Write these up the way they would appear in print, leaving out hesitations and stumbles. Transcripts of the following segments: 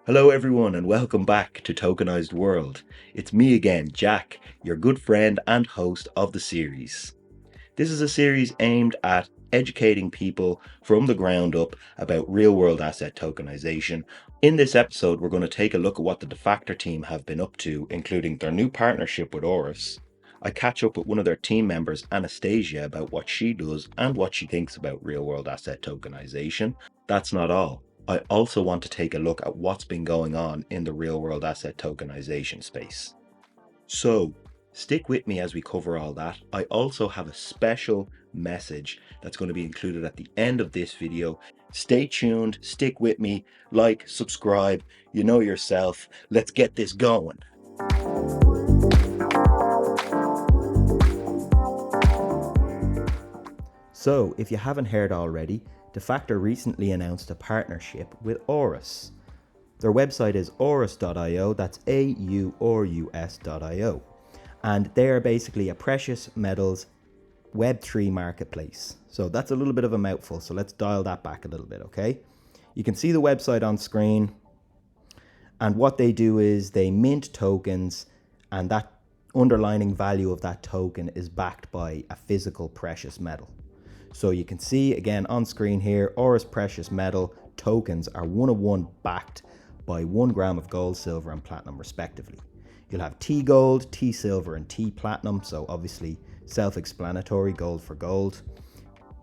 Hello everyone and welcome back to Tokenized World. It's me again, Jack, your good friend and host of the series. This is a series aimed at educating people from the ground up about real-world asset tokenization. In this episode, we're going to take a look at what the Defactor team have been up to, including their new partnership with Oris. I catch up with one of their team members, Anastasia, about what she does and what she thinks about real-world asset tokenization. That's not all. I also want to take a look at what's been going on in the real-world asset tokenization space. So, stick with me as we cover all that. I also have a special message that's going to be included at the end of this video. Stay tuned, stick with me, like, subscribe, you know yourself. Let's get this going. So, if you haven't heard already, Defactor recently announced a partnership with Oris. Their website is aurus.io, that's AURUS.io. And they are basically a precious metals Web3 marketplace. So that's a little bit of a mouthful, so let's dial that back a little bit, okay? You can see the website on screen, and what they do is they mint tokens, and that underlying value of that token is backed by a physical precious metal. So you can see again on screen here, Oris precious metal tokens are one of one backed by 1 gram of gold, silver and platinum respectively. You'll have T gold, T silver and T platinum, so obviously self-explanatory, gold for gold,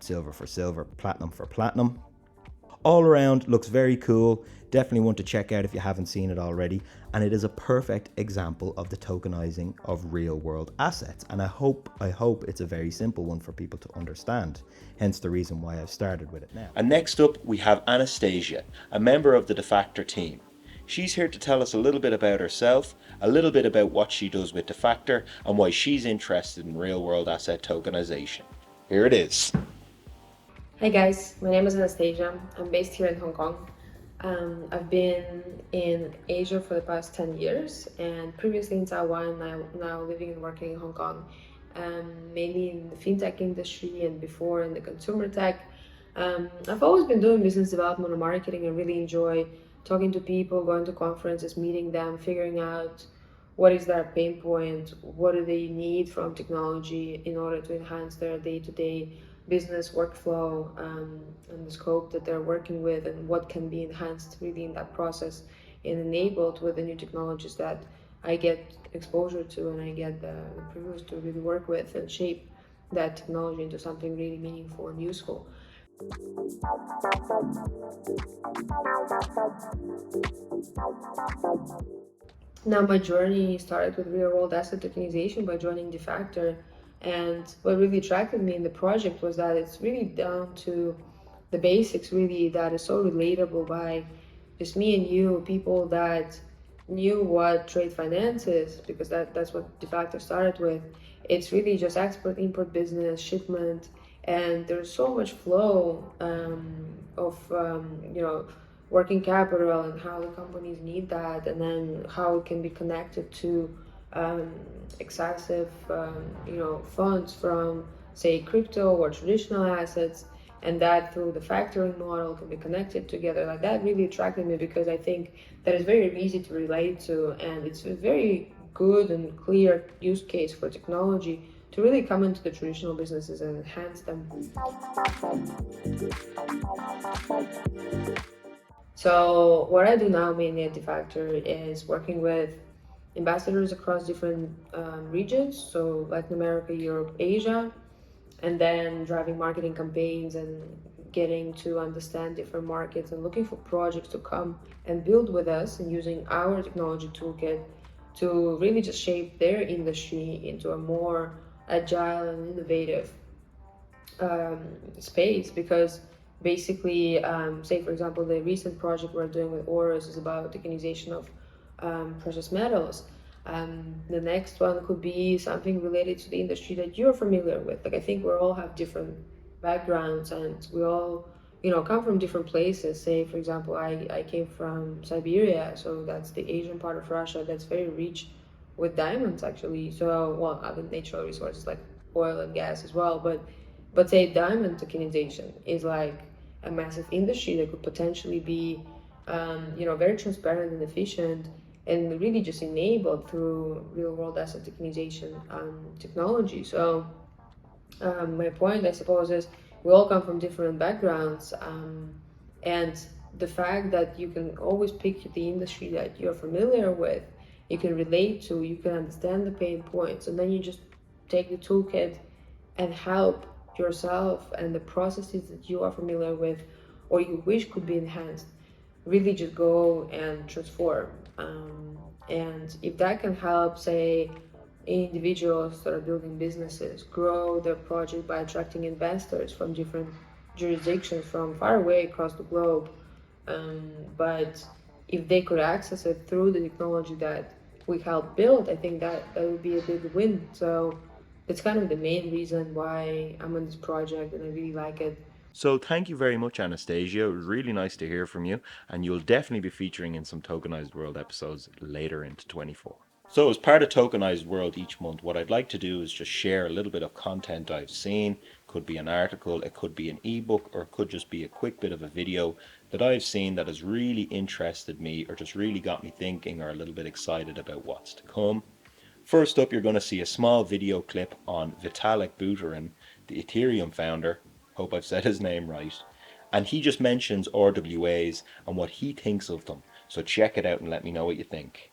silver for silver, platinum for platinum. All around looks very cool. Definitely want to check out if you haven't seen it already. And it is a perfect example of the tokenizing of real world assets. And I hope it's a very simple one for people to understand. Hence the reason why I've started with it now. And next up we have Anastasia, a member of the Defactor team. She's here to tell us a little bit about herself, a little bit about what she does with Defactor, and why she's interested in real world asset tokenization. Here it is. Hi guys, my name is Anastasia. I'm based here in Hong Kong. I've been in Asia for the past 10 years and previously in Taiwan, now living and working in Hong Kong, mainly in the fintech industry and before in the consumer tech. I've always been doing business development and marketing and really enjoy talking to people, going to conferences, meeting them, figuring out what is their pain point, what do they need from technology in order to enhance their day-to-day business workflow, and the scope that they're working with, and what can be enhanced really in that process and enabled with the new technologies that I get exposure to and I get the privilege to really work with and shape that technology into something really meaningful and useful. Now, my journey started with real world asset tokenization by joining Defactor. And what really attracted me in the project was that it's really down to the basics, really, that is so relatable by just me and you, people that knew what trade finance is, because that's what Defactor started with. It's really just export, import business, shipment, and there's so much flow of working capital and how the companies need that, and then how it can be connected to excessive funds from, say, crypto or traditional assets, and that through the factoring model can be connected together. Like, that really attracted me because I think that is very easy to relate to, and it's a very good and clear use case for technology to really come into the traditional businesses and enhance them. So what I do now mainly at Defactor is working with ambassadors across different regions, so Latin America, Europe, Asia, and then driving marketing campaigns and getting to understand different markets and looking for projects to come and build with us and using our technology toolkit to really just shape their industry into a more agile and innovative space. Because basically, say for example, the recent project we're doing with Oris is about tokenization of precious metals. The next one could be something related to the industry that you're familiar with. Like, I think we all have different backgrounds and we all come from different places. Say for example, I came from Siberia, so that's the Asian part of Russia that's very rich with diamonds actually. So, well, other natural resources like oil and gas as well, but say diamond tokenization is like a massive industry that could potentially be very transparent and efficient, and really just enabled through real world asset tokenization technology. So my point, I suppose, is we all come from different backgrounds, and the fact that you can always pick the industry that you're familiar with, you can relate to, you can understand the pain points, and then you just take the toolkit and help yourself and the processes that you are familiar with or you wish could be enhanced really just go and transform. And if that can help, say, individuals that are building businesses grow their project by attracting investors from different jurisdictions from far away across the globe, but if they could access it through the technology that we help build, I think that would be a big win. So it's kind of the main reason why I'm on this project and I really like it. So thank you very much, Anastasia. It was really nice to hear from you, and you'll definitely be featuring in some Tokenized World episodes later into 24. So as part of Tokenized World each month, what I'd like to do is just share a little bit of content I've seen. Could be an article, it could be an ebook, or it could just be a quick bit of a video that I've seen that has really interested me or just really got me thinking or a little bit excited about what's to come. First up, you're going to see a small video clip on Vitalik Buterin, the Ethereum founder. Hope I've said his name right. And he just mentions RWAs and what he thinks of them. So check it out and let me know what you think.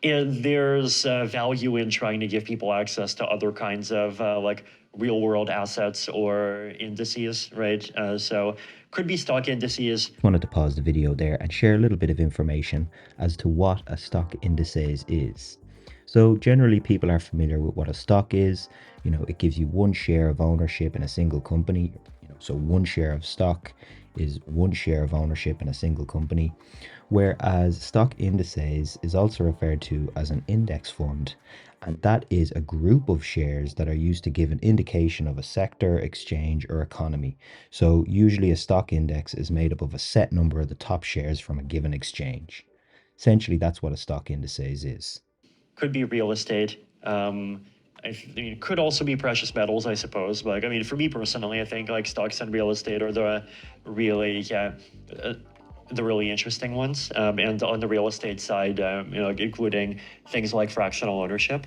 And there's value in trying to give people access to other kinds of like real world assets or indices, right? So could be stock indices. Wanted to pause the video there and share a little bit of information as to what a stock indices is. So generally people are familiar with what a stock is. It gives you one share of ownership in a single company. So one share of stock is one share of ownership in a single company. Whereas stock indices is also referred to as an index fund, and that is a group of shares that are used to give an indication of a sector, exchange, or economy. So usually a stock index is made up of a set number of the top shares from a given exchange. Essentially, that's what a stock indices is. Could be real estate. It could also be precious metals, I suppose. But for me personally, I think like stocks and real estate are the really, the really interesting ones. And on the real estate side, including things like fractional ownership.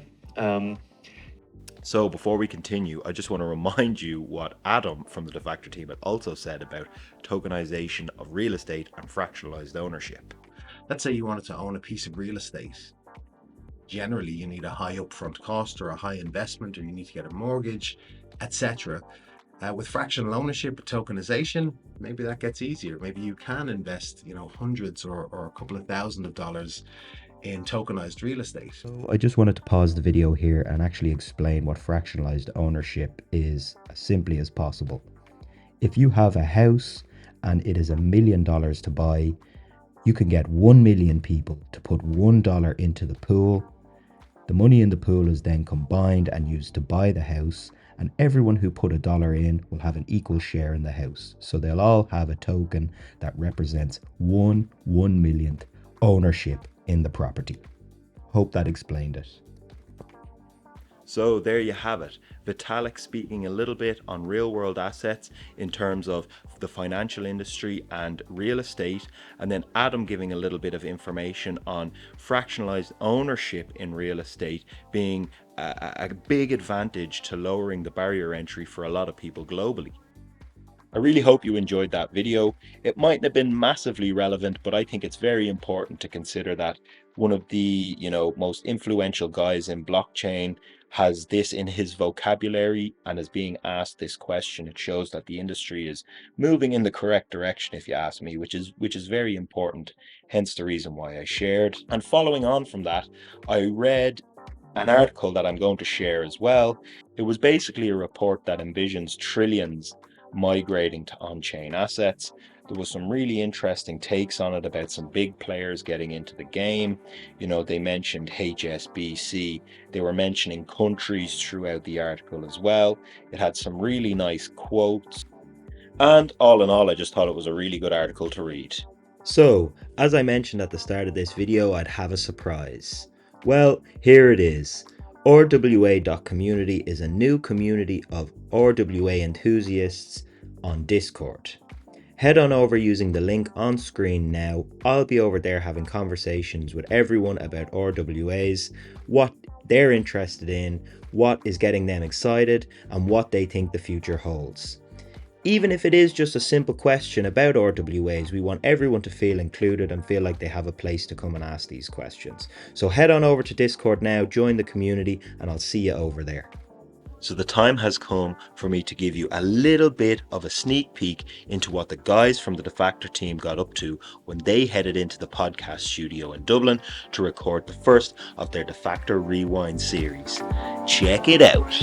So before we continue, I just want to remind you what Adam from the Defactor team had also said about tokenization of real estate and fractionalized ownership. Let's say you wanted to own a piece of real estate. Generally, you need a high upfront cost or a high investment, or you need to get a mortgage, etc. With fractional ownership, tokenization, maybe that gets easier. Maybe you can invest, hundreds or a couple of thousand of dollars in tokenized real estate. So I just wanted to pause the video here and actually explain what fractionalized ownership is as simply as possible. If you have a house and it is $1 million to buy, you can get 1 million people to put $1 into the pool. The money in the pool is then combined and used to buy the house, and everyone who put $1 in will have an equal share in the house. So they'll all have a token that represents 1/1,000,000th ownership in the property. Hope that explained it. So there you have it. Vitalik speaking a little bit on real world assets in terms of the financial industry and real estate, and then Adam giving a little bit of information on fractionalized ownership in real estate being a big advantage to lowering the barrier entry for a lot of people globally. I really hope you enjoyed that video. It mightn't have been massively relevant, but I think it's very important to consider that one of the most influential guys in blockchain has this in his vocabulary and is being asked this question. It shows that the industry is moving in the correct direction, if you ask me, which is very important, hence the reason why I shared. And following on from that, I read an article that I'm going to share as well. It was basically a report that envisions trillions migrating to on-chain assets. There was some really interesting takes on it about some big players getting into the game. They mentioned HSBC. They were mentioning countries throughout the article as well. It had some really nice quotes. And all in all, I just thought it was a really good article to read. So, as I mentioned at the start of this video, I'd have a surprise. Well, here it is. RWA.community is a new community of RWA enthusiasts on Discord. Head on over using the link on screen now. I'll be over there having conversations with everyone about RWAs, what they're interested in, what is getting them excited, and what they think the future holds. Even if it is just a simple question about RWAs, we want everyone to feel included and feel like they have a place to come and ask these questions. So head on over to Discord now, join the community, and I'll see you over there. So the time has come for me to give you a little bit of a sneak peek into what the guys from the Defactor team got up to when they headed into the podcast studio in Dublin to record the first of their Defactor Rewind series. Check it out.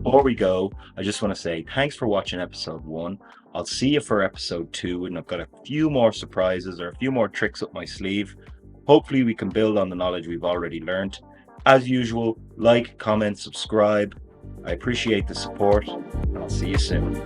Before we go, I just want to say thanks for watching episode 1. I'll see you for episode 2, and I've got a few more surprises or a few more tricks up my sleeve. Hopefully we can build on the knowledge we've already learned. As usual, like, comment, subscribe. I appreciate the support, and I'll see you soon.